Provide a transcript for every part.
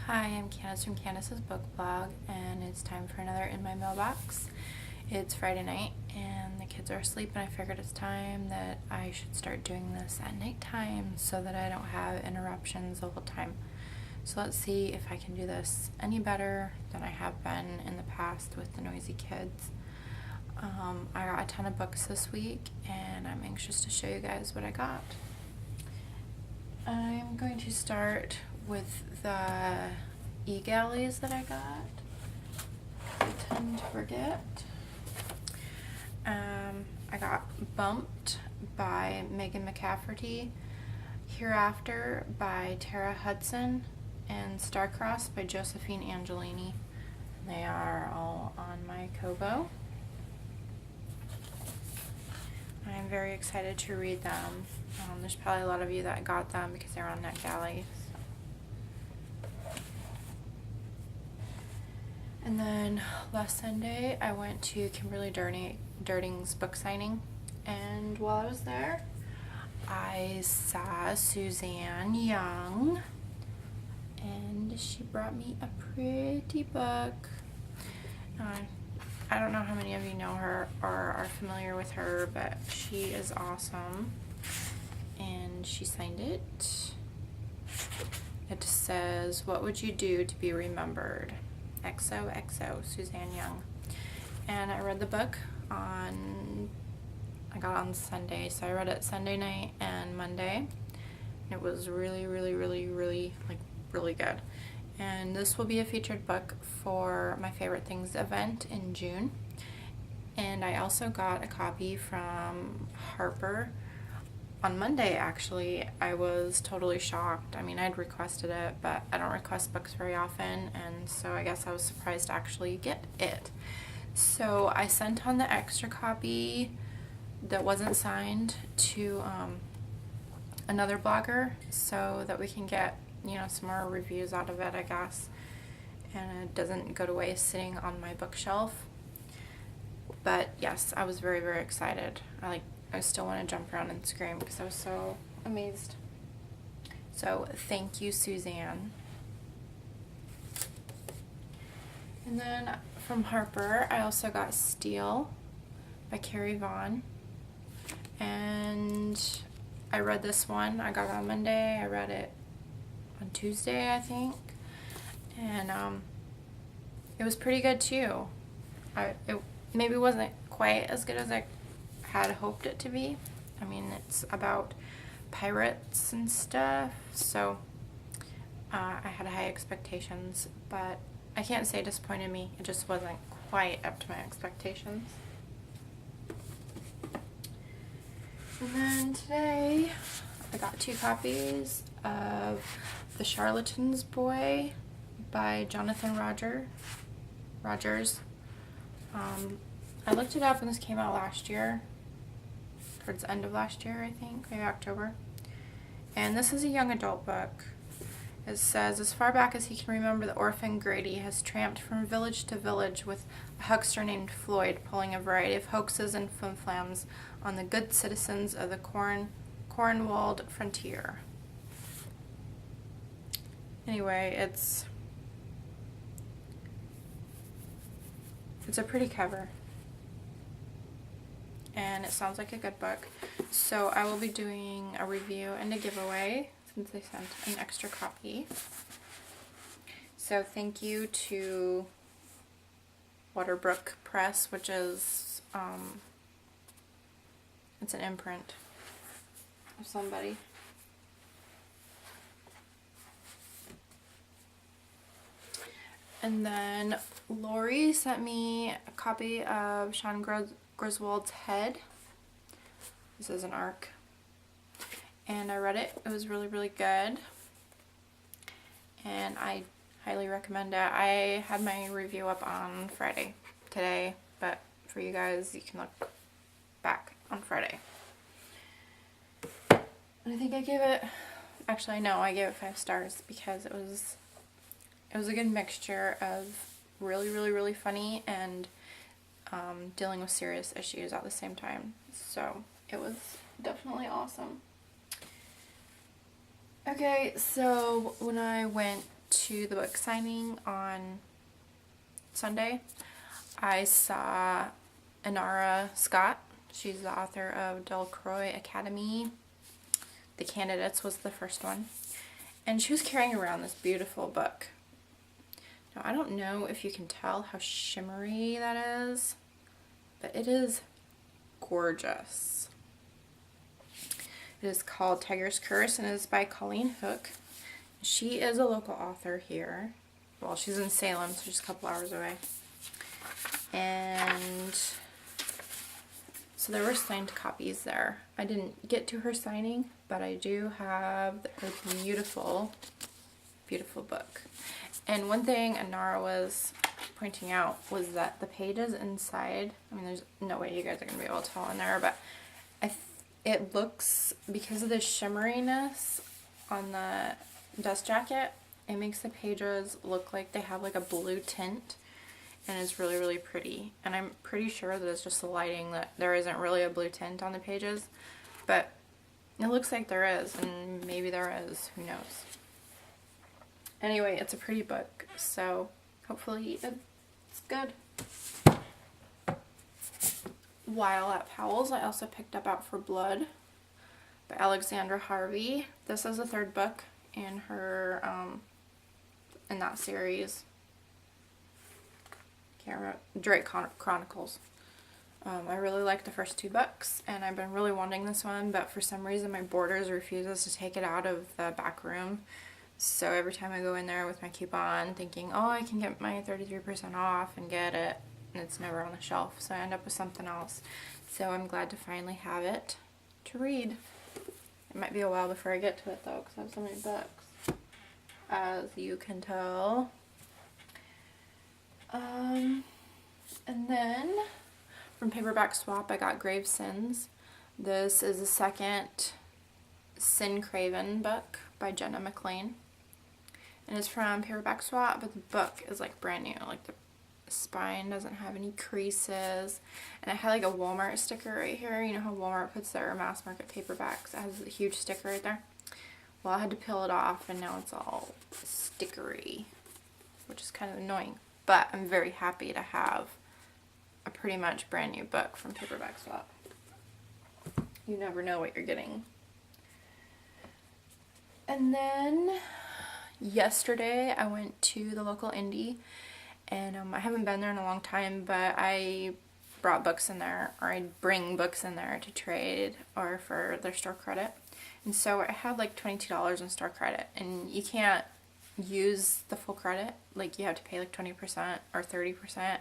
Hi, I'm Candace from Candace's Book Blog, and it's time for another In My Mailbox. It's Friday night, and the kids are asleep, and I figured it's time that I should start doing this at nighttime so that I don't have interruptions the whole time. So let's see if I can do this any better than I have been in the past with the noisy kids. I got a ton of books this week, and I'm anxious to show you guys what I got. I'm going to start with the e-galleys that I got. I tend to forget. I got Bumped by Megan McCafferty, Hereafter by Tara Hudson, and Starcrossed by Josephine Angelini. They are all on my Kobo. I'm very excited to read them. There's probably a lot of you that got them because they're on NetGalley. And then last Sunday, I went to Kimberly Durding's book signing, and while I was there, I saw Suzanne Young, and she brought me a pretty book. I don't know how many of you know her or are familiar with her, but she is awesome, and she signed it. It says, "What would you do to be remembered? XOXO, Suzanne Young." And I read the book I got on Sunday, so I read it Sunday night and Monday. It was really good. And this will be a featured book for my Favorite Things event in June. And I also got a copy from Harper on Monday, actually. I was totally shocked. I mean, I'd requested it, but I don't request books very often, and so I guess I was surprised to actually get it. So I sent on the extra copy that wasn't signed to another blogger so that we can get, some more reviews out of it, I guess, and it doesn't go to waste sitting on my bookshelf. But yes, I was very excited. I still want to jump around and scream because I was so amazed. So thank you, Suzanne. And then from Harper, I also got Steel by Carrie Vaughn. And I read this one. I got it on Monday. I read it on Tuesday, I think. And it was pretty good too. It maybe wasn't quite as good as I had hoped it to be. I mean, it's about pirates and stuff, so I had high expectations, but I can't say it disappointed me. It just wasn't quite up to my expectations. And then today I got 2 copies of The Charlatan's Boy by Jonathan Rogers. I looked it up when this came out last year, towards the end of last year, I think, maybe October. And this is a young adult book. It says, as far back as he can remember, the orphan Grady has tramped from village to village with a huckster named Floyd, pulling a variety of hoaxes and flimflams on the good citizens of the Cornwalled frontier. Anyway, it's a pretty cover, and it sounds like a good book. So I will be doing a review and a giveaway since they sent an extra copy. So thank you to Waterbrook Press, which is it's an imprint of somebody. And then Lori sent me a copy of Sean Griswold's Head. This is an ARC. And I read it. It was really good. And I highly recommend it. I had my review up on Friday today, but for you guys, you can look back on Friday. And I think I gave it, actually no, I gave it 5 stars because it was a good mixture of really funny and dealing with serious issues at the same time. So it was definitely awesome. Okay, so when I went to the book signing on Sunday, I saw Inara Scott. She's the author of Delcroix Academy. The Candidates was the first one. And she was carrying around this beautiful book. Now, I don't know if you can tell how shimmery that is, but it is gorgeous. It is called Tiger's Curse and it is by Colleen Hook. She is a local author here. Well, she's in Salem, so just a couple hours away. And so there were signed copies there. I didn't get to her signing, but I do have a beautiful, beautiful book. And one thing Inara was pointing out was that the pages inside, I mean, there's no way you guys are going to be able to tell in there, but it looks, because of the shimmeriness on the dust jacket, it makes the pages look like they have like a blue tint, and it's really, really pretty. And I'm pretty sure that it's just the lighting, that there isn't really a blue tint on the pages, but it looks like there is, and maybe there is, who knows. Anyway, it's a pretty book, so hopefully it's good. While at Powell's, I also picked up Out for Blood by Alexandra Harvey. This is the third book in her, in that series. Can't remember, Drake Chronicles. I really like the first two books, and I've been really wanting this one, but for some reason my Borders refuses to take it out of the back room. So every time I go in there with my coupon thinking, oh, I can get my 33% off and get it, and it's never on the shelf, so I end up with something else. So I'm glad to finally have it to read. It might be a while before I get to it though, because I have so many books, as you can tell. And then from Paperback Swap, I got Grave Sins. This is the second Sin Craven book by Jenna McLean. And it's from Paperback Swap, but the book is like brand new. Like the spine doesn't have any creases. And it had like a Walmart sticker right here. You know how Walmart puts their mass market paperbacks? It has a huge sticker right there. Well, I had to peel it off, and now it's all stickery, which is kind of annoying. But I'm very happy to have a pretty much brand new book from Paperback Swap. You never know what you're getting. And then yesterday I went to the local indie, and I haven't been there in a long time, but I brought books in there, or I bring books in there to trade or for their store credit. And so I had like $22 in store credit, and you can't use the full credit. Like, you have to pay like 20% or 30%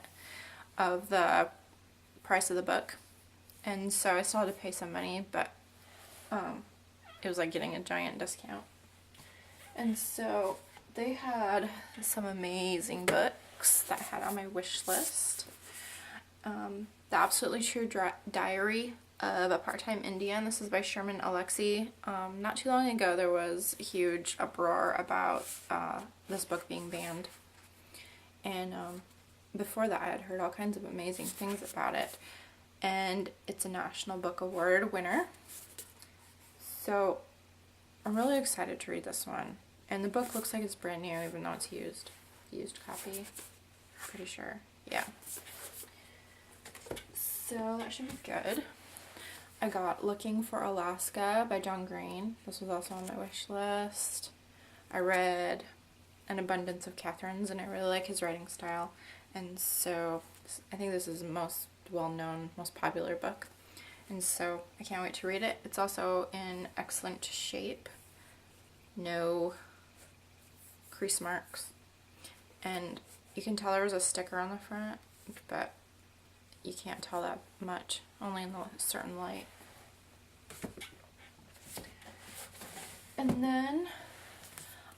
of the price of the book. And so I still had to pay some money, but it was like getting a giant discount. And so they had some amazing books that I had on my wish list. The Absolutely True Diary of a Part-Time Indian. This is by Sherman Alexie. Not too long ago there was a huge uproar about this book being banned. And before that I had heard all kinds of amazing things about it. And it's a National Book Award winner. So I'm really excited to read this one. And the book looks like it's brand new, even though it's used. Used copy. Pretty sure. Yeah. So that should be good. I got Looking for Alaska by John Green. This was also on my wish list. I read An Abundance of Catherines, and I really like his writing style. And so I think this is the most well-known, most popular book. And so I can't wait to read it. It's also in excellent shape. No crease marks. And you can tell there was a sticker on the front, but you can't tell that much, only in a certain light. And then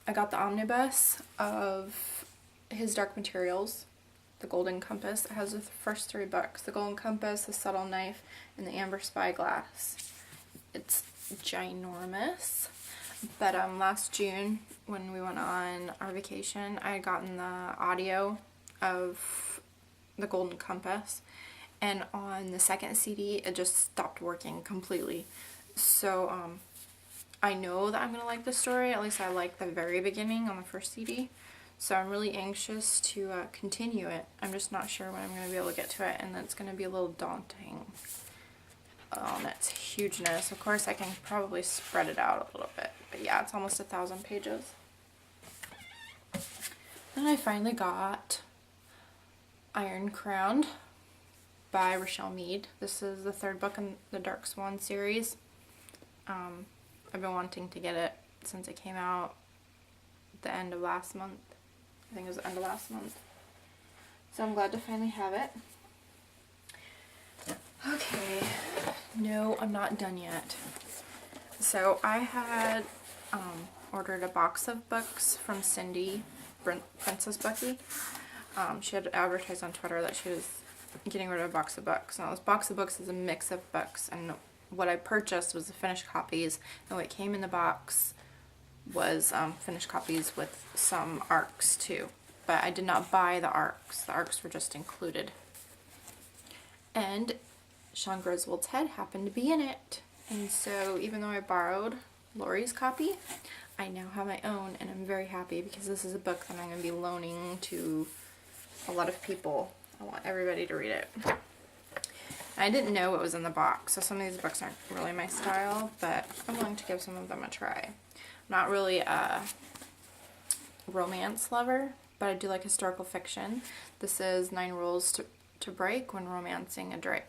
I got the omnibus of his Dark Materials, The Golden Compass. It has the first three books, The Golden Compass, The Subtle Knife, and The Amber Spyglass. It's ginormous. But last June, when we went on our vacation, I had gotten the audio of The Golden Compass, and on the second CD it just stopped working completely. So I know that I'm going to like the story. At least I like the very beginning on the first CD. So I'm really anxious to continue it. I'm just not sure when I'm going to be able to get to it, and it's going to be a little daunting on its hugeness. Of course, I can probably spread it out a little bit, but yeah, it's almost 1,000 pages. Then I finally got Iron Crowned by Rochelle Mead. This is the third book in the Dark Swan series. I've been wanting to get it since it came out the end of last month. I think it was the end of last month. So I'm glad to finally have it. Okay, no, I'm not done yet. So I had ordered a box of books from Cindy, Princess Bucky. She had advertised on Twitter that she was getting rid of a box of books. Now this box of books is a mix of books, and what I purchased was the finished copies, and what came in the box was finished copies with some arcs too. But I did not buy the arcs. The arcs were just included. And Sean Griswold's head happened to be in it. And so even though I borrowed Lori's copy, I now have my own, and I'm very happy because this is a book that I'm going to be loaning to a lot of people. I want everybody to read it. I didn't know what was in the box, so some of these books aren't really my style, but I'm willing to give some of them a try. I'm not really a romance lover, but I do like historical fiction. This is 9 Rules to Break When Romancing a Drake.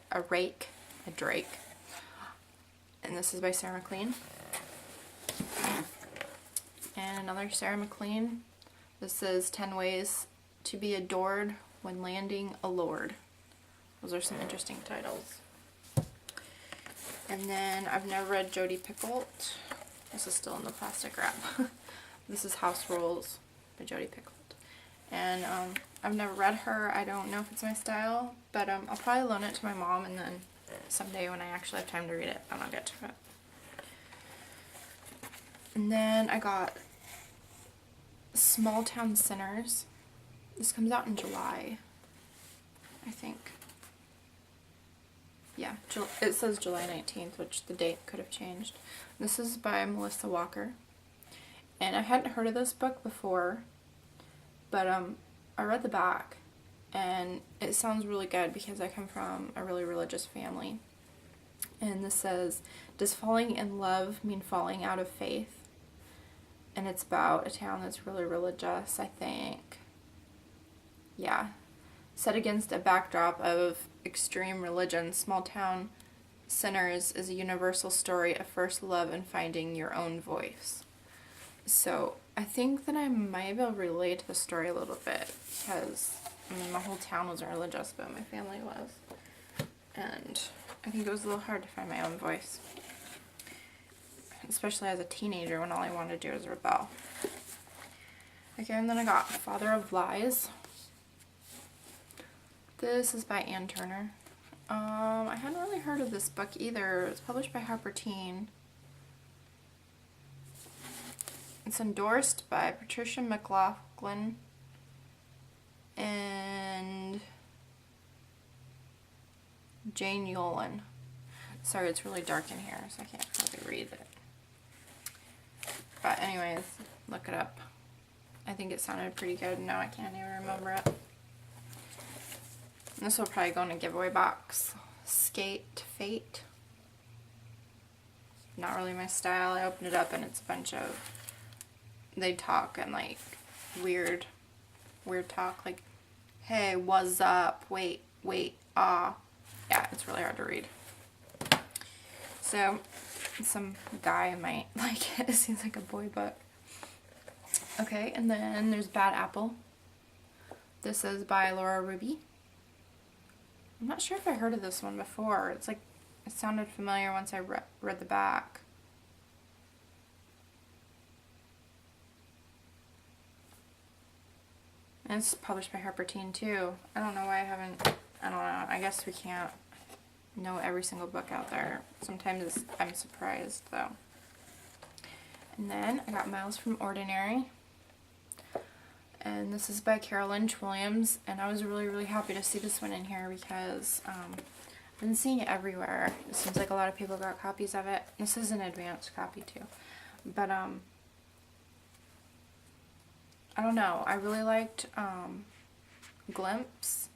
And this is by Sarah McLean. And another Sarah McLean. This is 10 Ways to Be Adored When Landing a Lord. Those are some interesting titles. And then I've never read Jodi Picoult. This is still in the plastic wrap. This is House Rules by Jodi Picoult. And I've never read her. I don't know if it's my style, but I'll probably loan it to my mom, and then someday when I actually have time to read it, then I'll get to it. And then I got Small Town Sinners. This comes out in July, I think. Yeah, it says July 19th, which the date could have changed. This is by Melissa Walker. And I hadn't heard of this book before, but I read the back, and it sounds really good because I come from a really religious family. And this says, does falling in love mean falling out of faith? And it's about a town that's really religious, I think. Yeah. Set against a backdrop of extreme religion, Small Town Sinners is a universal story of first love and finding your own voice. So I think that I might be able to relate to the story a little bit because, I mean, my whole town wasn't religious, but my family was. And I think it was a little hard to find my own voice. Especially as a teenager when all I wanted to do was rebel. Okay, and then I got Father of Lies. This is by Ann Turner. I hadn't really heard of this book either. It was published by Harper Teen. It's endorsed by Patricia McLaughlin and Jane Yolen. Sorry, it's really dark in here, so I can't really read it. But anyways, look it up. I think it sounded pretty good. Now I can't even remember it. And this will probably go in a giveaway box. Skate Fate. Not really my style. I opened it up and it's a bunch of, they talk and like weird talk, like, hey, what's up? Wait, ah. Yeah, it's really hard to read. So, some guy might like it. It seems like a boy book. Okay, and then there's Bad Apple. This is by Laura Ruby. I'm not sure if I heard of this one before. It's like, it sounded familiar once I read the back. And it's published by Harper Teen too. I don't know why I haven't, I don't know. I guess we can't know every single book out there. Sometimes I'm surprised though. And then I got Miles from Ordinary. And this is by Carol Lynch Williams, and I was really happy to see this one in here because I've been seeing it everywhere. It seems like a lot of people got copies of it. This is an advanced copy too. But, I don't know. I really liked Glimpse,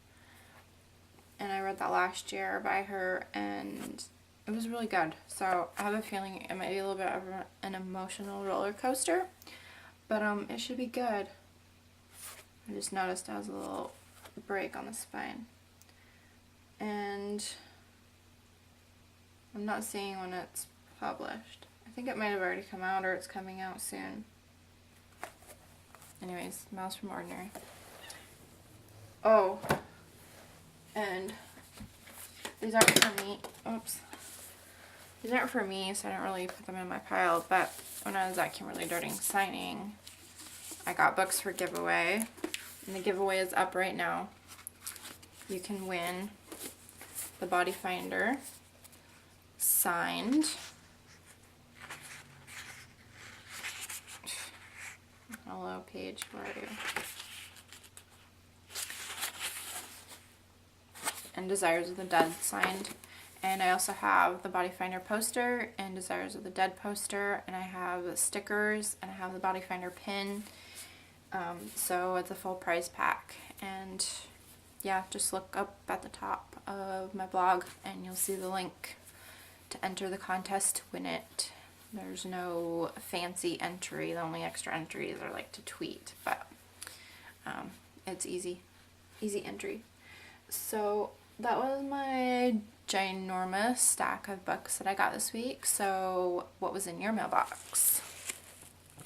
and I read that last year by her, and it was really good. So I have a feeling it might be a little bit of an emotional roller coaster, but it should be good. I just noticed I has a little break on the spine, and I'm not seeing when it's published. I think it might have already come out, or it's coming out soon. Anyways, Mouse from Ordinary. Oh, and these aren't for me. Oops. These aren't for me, so I don't really put them in my pile, but when I was at Kimberly Darting signing, I got books for giveaway, and the giveaway is up right now. You can win the Body Finder signed. Hello, page, where are you? And Desires of the Dead signed. And I also have the Body Finder poster and Desires of the Dead poster, and I have the stickers, and I have the Body Finder pin. So it's a full prize pack. And yeah, just look up at the top of my blog and you'll see the link to enter the contest to win it. There's no fancy entry. The only extra entries are like to tweet, but it's easy entry. So that was my ginormous stack of books that I got this week. So what was in your mailbox?